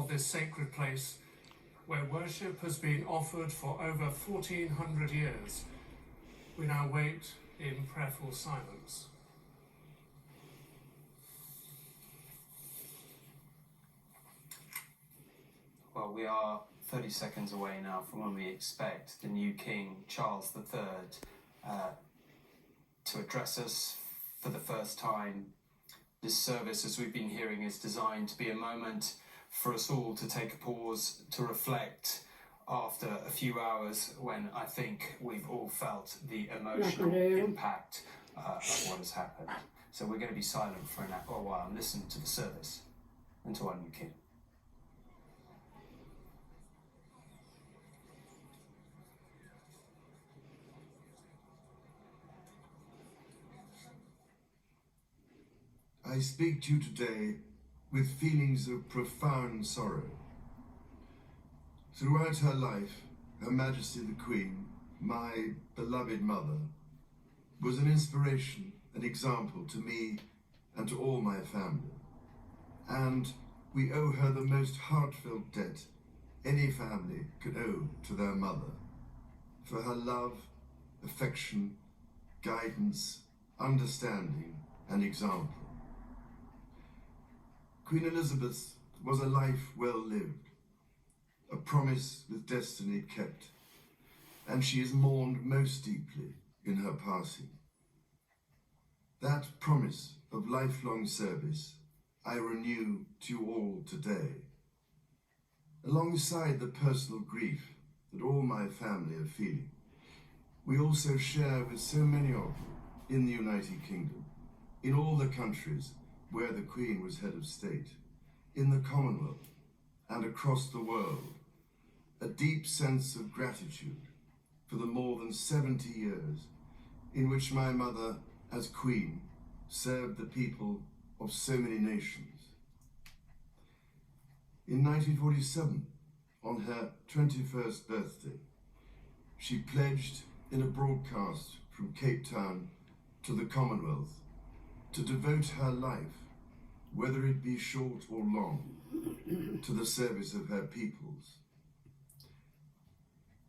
of this sacred place, where worship has been offered for over 1400 years, we now wait in prayerful silence. Well, we are 30 seconds away now from when we expect the new King, Charles III, to address us for the first time. This service, as we've been hearing, is designed to be a moment for us all to take a pause, to reflect after a few hours when I think we've all felt the emotional impact of what has happened. So we're going to be silent for a while and listen to the service and to our new King. I speak to you today with feelings of profound sorrow. Throughout her life, Her Majesty the Queen, my beloved mother, was an inspiration, an example to me and to all my family. And we owe her the most heartfelt debt any family could owe to their mother, for her love, affection, guidance, understanding, and example. Queen Elizabeth was a life well lived, a promise with destiny kept, and she is mourned most deeply in her passing. That promise of lifelong service I renew to you all today, alongside the personal grief that all my family are feeling. We also share with so many of you in the United Kingdom, in all the countries where the Queen was head of state, in the Commonwealth and across the world, a deep sense of gratitude for the more than 70 years in which my mother, as Queen, served the people of so many nations. In 1947, on her 21st birthday, she pledged in a broadcast from Cape Town to the Commonwealth to devote her life, whether it be short or long, to the service of her peoples.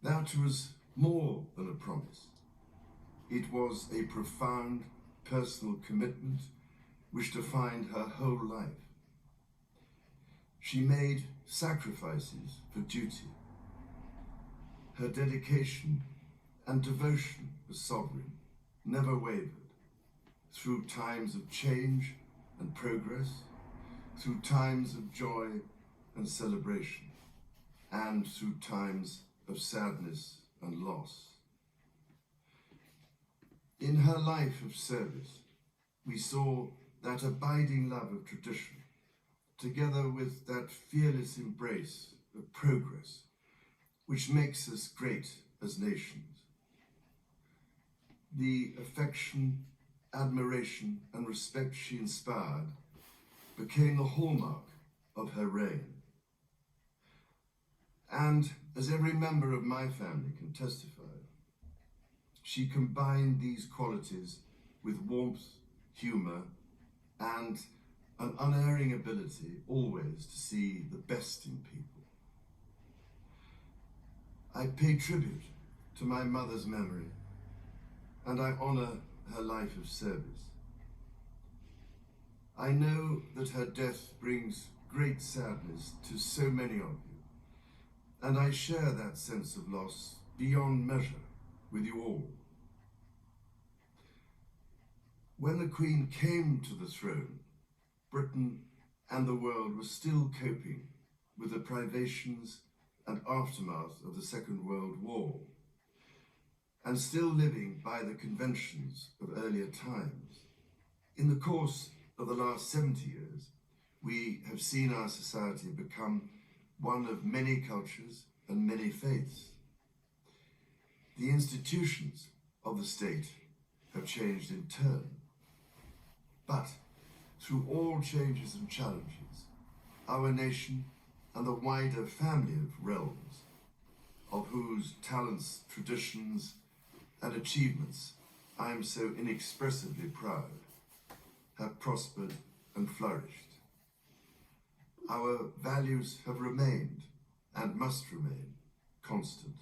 That was more than a promise. It was a profound personal commitment which defined her whole life. She made sacrifices for duty. Her dedication and devotion as sovereign never wavered, through times of change and progress, through times of joy and celebration, and through times of sadness and loss. In her life of service, we saw that abiding love of tradition, together with that fearless embrace of progress, which makes us great as nations. The affection, admiration, and respect she inspired became the hallmark of her reign. And as every member of my family can testify, she combined these qualities with warmth, humor, and an unerring ability always to see the best in people. I pay tribute to my mother's memory, and I honor her life of service. I know that her death brings great sadness to so many of you, and I share that sense of loss beyond measure with you all. When the Queen came to the throne, Britain and the world were still coping with the privations and aftermath of the Second World War, and still living by the conventions of earlier times. In the course of the last 70 years, we have seen our society become one of many cultures and many faiths. The institutions of the state have changed in turn. But through all changes and challenges, our nation and the wider family of realms, of whose talents, traditions, and achievements I am so inexpressibly proud, have prospered and flourished. our values have remained and must remain constant.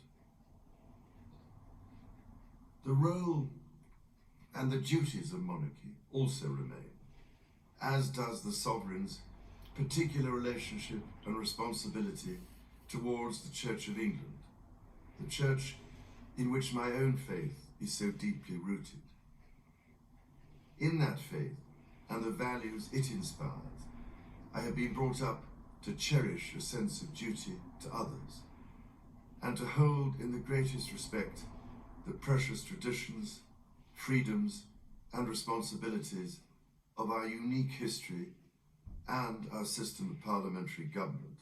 The role and the duties of monarchy also remain, as does the sovereign's particular relationship and responsibility towards the Church of England, the church in which my own faith is so deeply rooted. In that faith and the values it inspires, I have been brought up to cherish a sense of duty to others and to hold in the greatest respect the precious traditions, freedoms, and responsibilities of our unique history and our system of parliamentary government.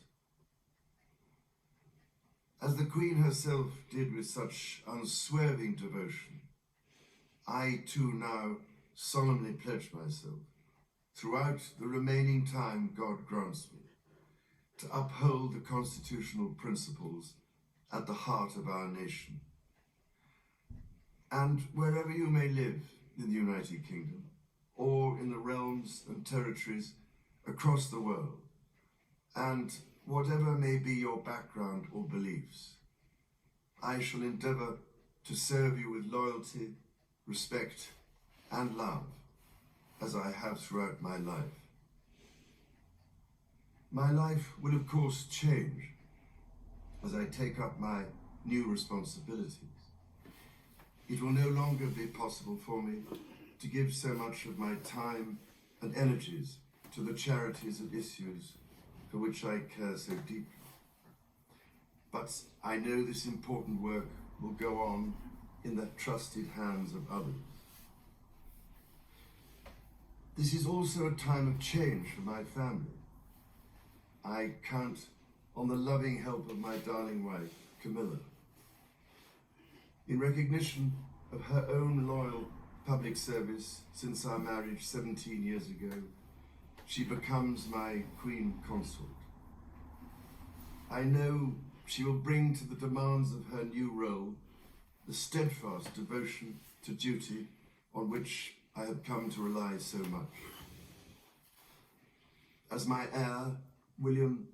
As the Queen herself did with such unswerving devotion, I too now solemnly pledge myself, throughout the remaining time God grants me, to uphold the constitutional principles at the heart of our nation. And wherever you may live in the United Kingdom, or in the realms and territories across the world, and whatever may be your background or beliefs, I shall endeavour to serve you with loyalty, respect, and love, as I have throughout my life. My life will of course change as I take up my new responsibilities. It will no longer be possible for me to give so much of my time and energies to the charities and issues for which I care so deeply. But I know this important work will go on in the trusted hands of others. This is also a time of change for my family. I count on the loving help of my darling wife, Camilla. In recognition of her own loyal public service since our marriage 17 years ago, she becomes my Queen Consort. I know she will bring to the demands of her new role the steadfast devotion to duty on which I have come to rely so much. As my heir, William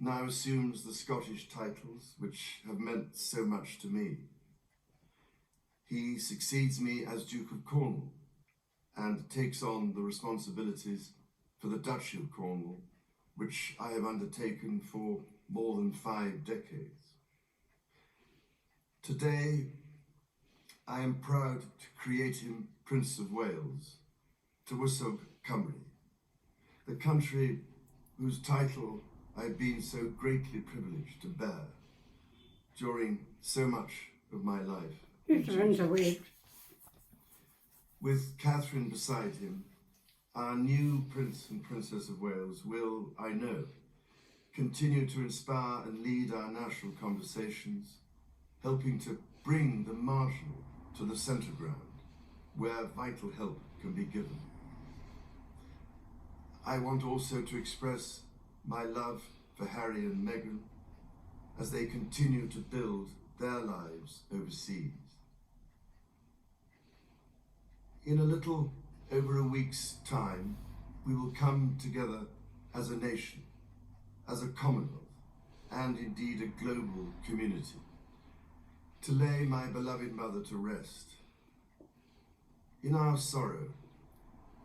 now assumes the Scottish titles which have meant so much to me. He succeeds me as Duke of Cornwall and takes on the responsibilities for the Duchy of Cornwall, which I have undertaken for more than 5 decades. Today, I am proud to create him Prince of Wales, Tywysog Cymru, the country whose title I've been so greatly privileged to bear during so much of my life. With Catherine beside him, our new Prince and Princess of Wales will, I know, continue to inspire and lead our national conversations, helping to bring the marginal to the centre ground, where vital help can be given. I want also to express my love for Harry and Meghan as they continue to build their lives overseas. In a little over a week's time, we will come together as a nation, as a Commonwealth, and indeed a global community, to lay my beloved mother to rest. In our sorrow,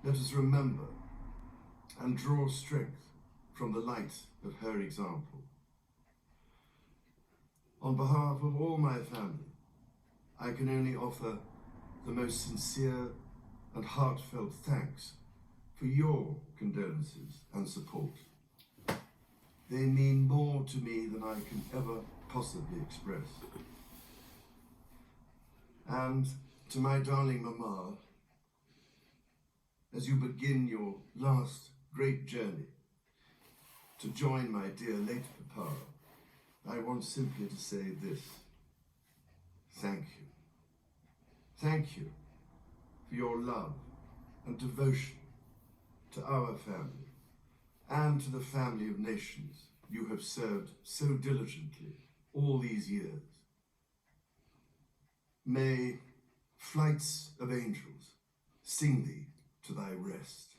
let us remember and draw strength from the light of her example. On behalf of all my family, I can only offer the most sincere and heartfelt thanks for your condolences and support. They mean more to me than I can ever possibly express. And to my darling Mama, as you begin your last great journey to join my dear late Papa, I want simply to say this: thank you. Thank you for your love and devotion to our family and to the family of nations you have served so diligently all these years. May flights of angels sing thee to thy rest.